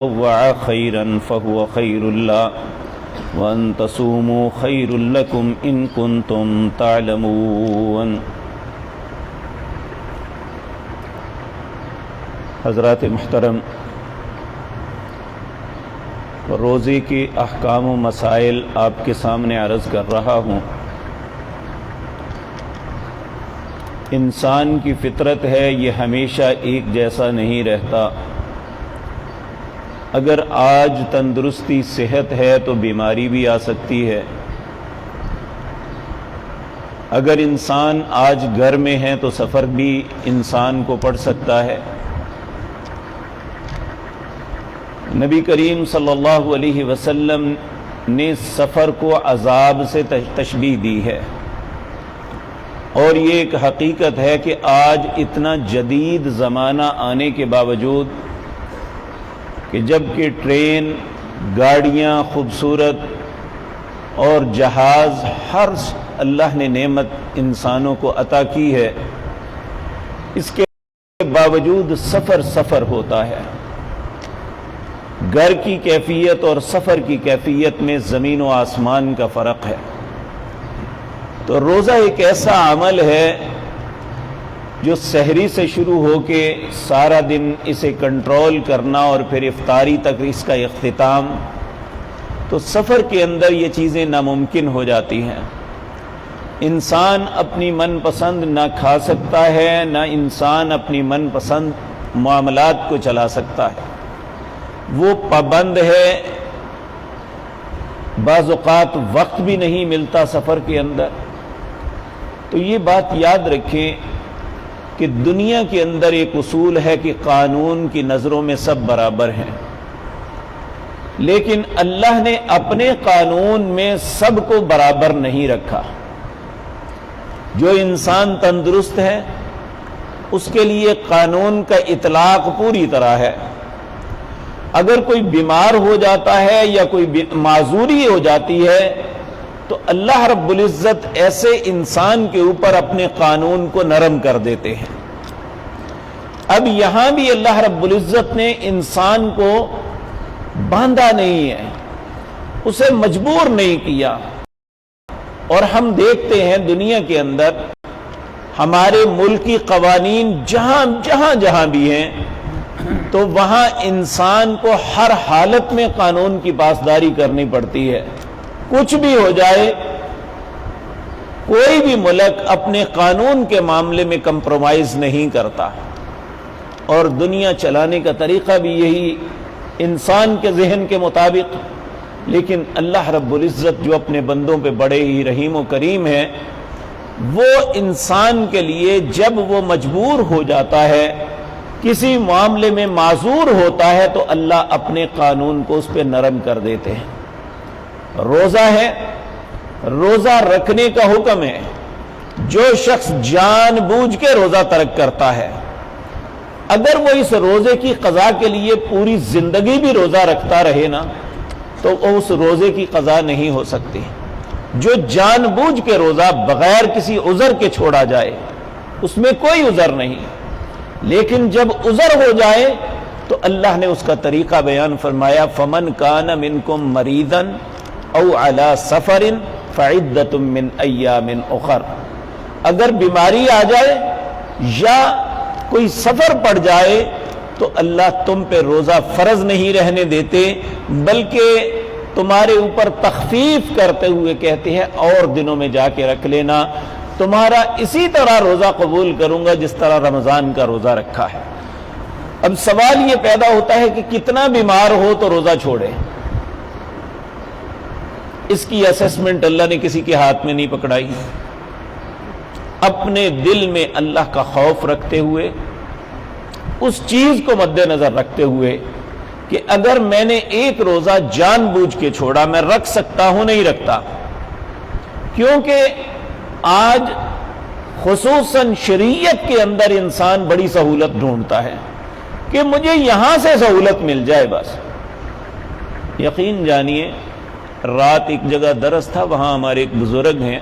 وَعَ خَيْرًا فَهُوَ خَيْرٌ لَّهُ وَأَن تَصُومُوا خَيْرٌ لَّكُمْ إِن كُنتُمْ تَعْلَمُونَ۔ حضرات محترم، روزے کے احکام و مسائل آپ کے سامنے عرض کر رہا ہوں۔ انسان کی فطرت ہے، یہ ہمیشہ ایک جیسا نہیں رہتا۔ اگر آج تندرستی صحت ہے تو بیماری بھی آ سکتی ہے۔ اگر انسان آج گھر میں ہے تو سفر بھی انسان کو پڑ سکتا ہے۔ نبی کریم صلی اللہ علیہ وسلم نے سفر کو عذاب سے تشبیہ دی ہے، اور یہ ایک حقیقت ہے کہ آج اتنا جدید زمانہ آنے کے باوجود کہ جب کہ ٹرین، گاڑیاں خوبصورت اور جہاز، ہر اللہ نے نعمت انسانوں کو عطا کی ہے، اس کے باوجود سفر ہوتا ہے۔ گھر کی کیفیت اور سفر کی کیفیت میں زمین و آسمان کا فرق ہے۔ تو روزہ ایک ایسا عمل ہے جو سحری سے شروع ہو کے سارا دن اسے کنٹرول کرنا اور پھر افطاری تک اس کا اختتام، تو سفر کے اندر یہ چیزیں ناممکن ہو جاتی ہیں۔ انسان اپنی من پسند نہ کھا سکتا ہے، نہ انسان اپنی من پسند معاملات کو چلا سکتا ہے۔ وہ پابند ہے، بعض اوقات وقت بھی نہیں ملتا سفر کے اندر۔ تو یہ بات یاد رکھیں کہ دنیا کے اندر ایک اصول ہے کہ قانون کی نظروں میں سب برابر ہیں، لیکن اللہ نے اپنے قانون میں سب کو برابر نہیں رکھا۔ جو انسان تندرست ہے اس کے لیے قانون کا اطلاق پوری طرح ہے۔ اگر کوئی بیمار ہو جاتا ہے یا کوئی معذوری ہو جاتی ہے تو اللہ رب العزت ایسے انسان کے اوپر اپنے قانون کو نرم کر دیتے ہیں۔ اب یہاں بھی اللہ رب العزت نے انسان کو باندھا نہیں ہے، اسے مجبور نہیں کیا۔ اور ہم دیکھتے ہیں دنیا کے اندر ہمارے ملکی قوانین جہاں بھی ہیں تو وہاں انسان کو ہر حالت میں قانون کی پاسداری کرنی پڑتی ہے۔ کچھ بھی ہو جائے، کوئی بھی ملک اپنے قانون کے معاملے میں کمپرومائز نہیں کرتا، اور دنیا چلانے کا طریقہ بھی یہی انسان کے ذہن کے مطابق۔ لیکن اللہ رب العزت جو اپنے بندوں پہ بڑے ہی رحیم و کریم ہیں، وہ انسان کے لیے جب وہ مجبور ہو جاتا ہے، کسی معاملے میں معذور ہوتا ہے، تو اللہ اپنے قانون کو اس پہ نرم کر دیتے ہیں۔ روزہ ہے، روزہ رکھنے کا حکم ہے۔ جو شخص جان بوجھ کے روزہ ترک کرتا ہے، اگر وہ اس روزے کی قضا کے لیے پوری زندگی بھی روزہ رکھتا رہے نا، تو اس روزے کی قضا نہیں ہو سکتی۔ جو جان بوجھ کے روزہ بغیر کسی عذر کے چھوڑا جائے، اس میں کوئی عذر نہیں، لیکن جب عذر ہو جائے تو اللہ نے اس کا طریقہ بیان فرمایا، فَمَنْ كَانَ مِنْكُمْ مَرِيضًا او علی سفر فعدۃ من ایام اخر۔ اگر بیماری آ جائے یا کوئی سفر پڑ جائے تو اللہ تم پہ روزہ فرض نہیں رہنے دیتے، بلکہ تمہارے اوپر تخفیف کرتے ہوئے کہتے ہیں اور دنوں میں جا کے رکھ لینا، تمہارا اسی طرح روزہ قبول کروں گا جس طرح رمضان کا روزہ رکھا ہے۔ اب سوال یہ پیدا ہوتا ہے کہ کتنا بیمار ہو تو روزہ چھوڑے؟ اس کی اسیسمنٹ اللہ نے کسی کے ہاتھ میں نہیں پکڑائی۔ اپنے دل میں اللہ کا خوف رکھتے ہوئے، اس چیز کو مد نظر رکھتے ہوئے کہ اگر میں نے ایک روزہ جان بوجھ کے چھوڑا، میں رکھ سکتا ہوں، نہیں رکھتا۔ کیونکہ آج خصوصاً شریعت کے اندر انسان بڑی سہولت ڈھونڈتا ہے کہ مجھے یہاں سے سہولت مل جائے بس۔ یقین جانیے، رات ایک جگہ درس تھا، وہاں ہمارے ایک بزرگ ہیں،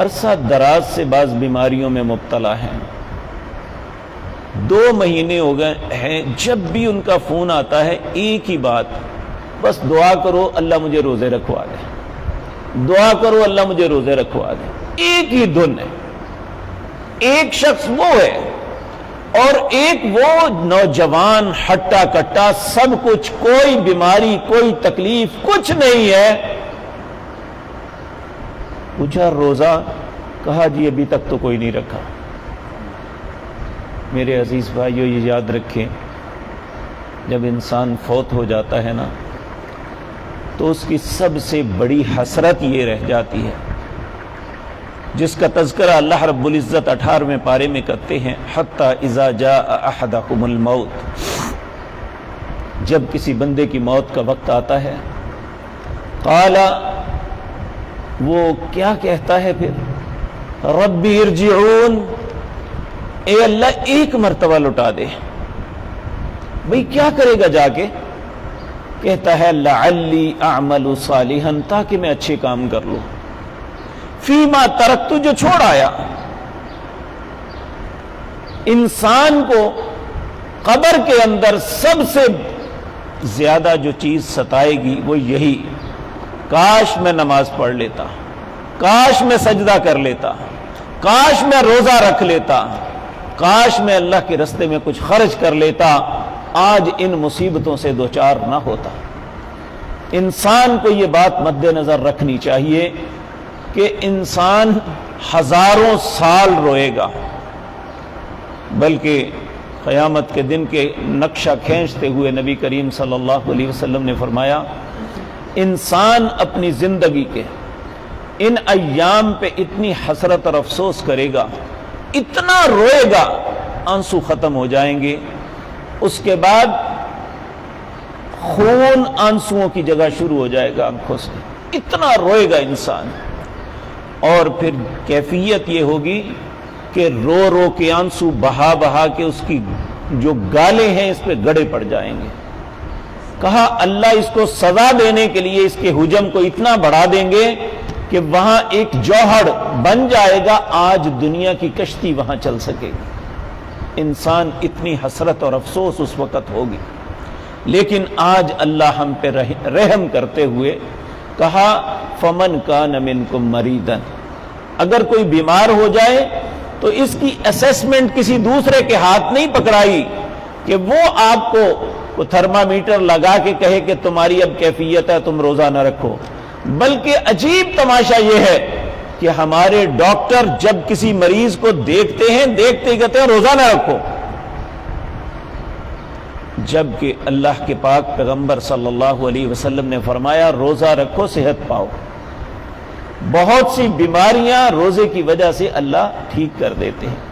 عرصہ دراز سے بعض بیماریوں میں مبتلا ہیں، 2 مہینے ہو گئے ہیں، جب بھی ان کا فون آتا ہے ایک ہی بات، بس دعا کرو اللہ مجھے روزے رکھوا دے، دعا کرو اللہ مجھے روزے رکھوا دے۔ ایک ہی دن ہے، ایک شخص وہ ہے، اور ایک وہ نوجوان ہٹا کٹا، سب کچھ، کوئی بیماری کوئی تکلیف کچھ نہیں ہے۔ پوچھا روزہ؟ کہا جی ابھی تک تو کوئی نہیں رکھا۔ میرے عزیز بھائیو، یہ یاد رکھیں، جب انسان فوت ہو جاتا ہے نا تو اس کی سب سے بڑی حسرت یہ رہ جاتی ہے، جس کا تذکرہ اللہ رب العزت 18ویں پارے میں کرتے ہیں، حتی اذا جاء احدکم الموت، جب کسی بندے کی موت کا وقت آتا ہے، قال، وہ کیا کہتا ہے پھر؟ رب ارجعون، اے اللہ ایک مرتبہ لٹا دے۔ بھئی کیا کرے گا جا کے؟ کہتا ہے لعلی اعمل صالحا، تاکہ میں اچھے کام کر لوں، فیما ترکت، جو چھوڑ آیا۔ انسان کو قبر کے اندر سب سے زیادہ جو چیز ستائے گی وہ یہی، کاش میں نماز پڑھ لیتا، کاش میں سجدہ کر لیتا، کاش میں روزہ رکھ لیتا، کاش میں اللہ کے راستے میں کچھ خرچ کر لیتا، آج ان مصیبتوں سے دوچار نہ ہوتا۔ انسان کو یہ بات مد نظر رکھنی چاہیے کہ انسان ہزاروں سال روئے گا، بلکہ قیامت کے دن کے نقشہ کھینچتے ہوئے نبی کریم صلی اللہ علیہ وسلم نے فرمایا، انسان اپنی زندگی کے ان ایام پہ اتنی حسرت اور افسوس کرے گا، اتنا روئے گا، آنسو ختم ہو جائیں گے، اس کے بعد خون آنسوؤں کی جگہ شروع ہو جائے گا آنکھوں سے، اتنا روئے گا انسان، اور پھر کیفیت یہ ہوگی کہ رو رو کے آنسو بہا بہا کے اس کی جو گالیں ہیں اس پہ گڑے پڑ جائیں گے۔ کہا اللہ اس کو سزا دینے کے لیے اس کے حجم کو اتنا بڑھا دیں گے کہ وہاں ایک جوہر بن جائے گا، آج دنیا کی کشتی وہاں چل سکے گی۔ انسان اتنی حسرت اور افسوس اس وقت ہوگی، لیکن آج اللہ ہم پہ رحم کرتے ہوئے کہا فمن کان منکم مریضا، اگر کوئی بیمار ہو جائے تو اس کی اسیسمنٹ کسی دوسرے کے ہاتھ نہیں پکڑائی کہ وہ آپ کو تھرمامیٹر لگا کے کہے کہ تمہاری اب کیفیت ہے تم روزہ نہ رکھو، بلکہ عجیب تماشا یہ ہے کہ ہمارے ڈاکٹر جب کسی مریض کو دیکھتے ہیں دیکھتے ہی کہتے ہیں روزہ نہ رکھو، جبکہ اللہ کے پاک پیغمبر صلی اللہ علیہ وسلم نے فرمایا روزہ رکھو صحت پاؤ۔ بہت سی بیماریاں روزے کی وجہ سے اللہ ٹھیک کر دیتے ہیں،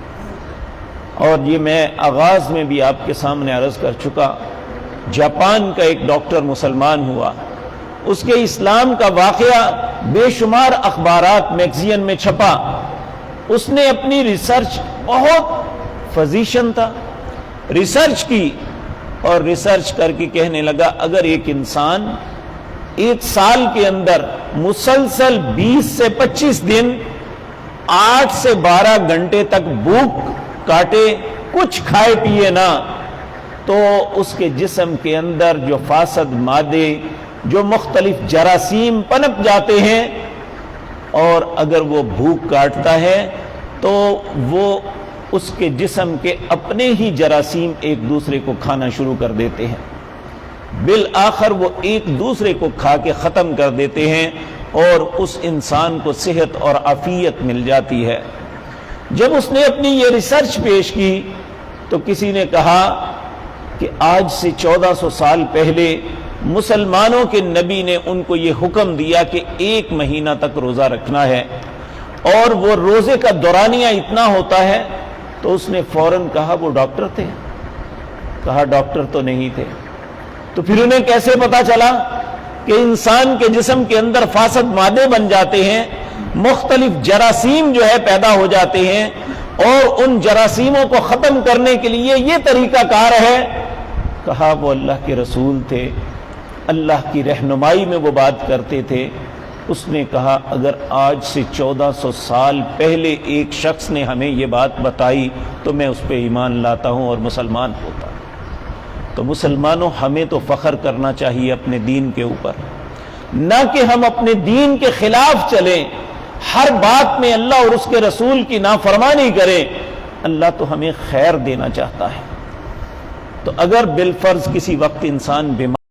اور یہ میں آغاز میں بھی آپ کے سامنے عرض کر چکا، جاپان کا ایک ڈاکٹر مسلمان ہوا، اس کے اسلام کا واقعہ بے شمار اخبارات میگزین میں چھپا، اس نے اپنی ریسرچ، بہت فزیشن تھا، ریسرچ کی، اور ریسرچ کر کے کہنے لگا اگر ایک انسان ایک سال کے اندر مسلسل 20 سے 25 دن 8 سے 12 گھنٹے تک بھوک کاٹے، کچھ کھائے پیے نہ، تو اس کے جسم کے اندر جو فاسد مادے، جو مختلف جراثیم پنپ جاتے ہیں، اور اگر وہ بھوک کاٹتا ہے تو وہ اس کے جسم کے اپنے ہی جراثیم ایک دوسرے کو کھانا شروع کر دیتے ہیں، بالآخر وہ ایک دوسرے کو کھا کے ختم کر دیتے ہیں، اور اس انسان کو صحت اور عافیت مل جاتی ہے۔ جب اس نے اپنی یہ ریسرچ پیش کی تو کسی نے کہا کہ آج سے 1400 سال پہلے مسلمانوں کے نبی نے ان کو یہ حکم دیا کہ 1 مہینہ تک روزہ رکھنا ہے، اور وہ روزے کا دورانیہ اتنا ہوتا ہے، تو اس نے فوراً کہا وہ ڈاکٹر تھے؟ کہا ڈاکٹر تو نہیں تھے۔ تو پھر انہیں کیسے پتا چلا کہ انسان کے جسم کے اندر فاسد مادے بن جاتے ہیں، مختلف جراثیم جو ہے پیدا ہو جاتے ہیں، اور ان جراثیموں کو ختم کرنے کے لیے یہ طریقہ کار ہے؟ کہا وہ اللہ کے رسول تھے، اللہ کی رہنمائی میں وہ بات کرتے تھے، اس نے کہا اگر آج سے 1400 سال پہلے ایک شخص نے ہمیں یہ بات بتائی تو میں اس پہ ایمان لاتا ہوں اور مسلمان ہوتا ہوں۔ تو مسلمانوں، ہمیں تو فخر کرنا چاہیے اپنے دین کے اوپر، نہ کہ ہم اپنے دین کے خلاف چلیں، ہر بات میں اللہ اور اس کے رسول کی نافرمانی کریں۔ اللہ تو ہمیں خیر دینا چاہتا ہے۔ تو اگر بالفرض کسی وقت انسان بیمار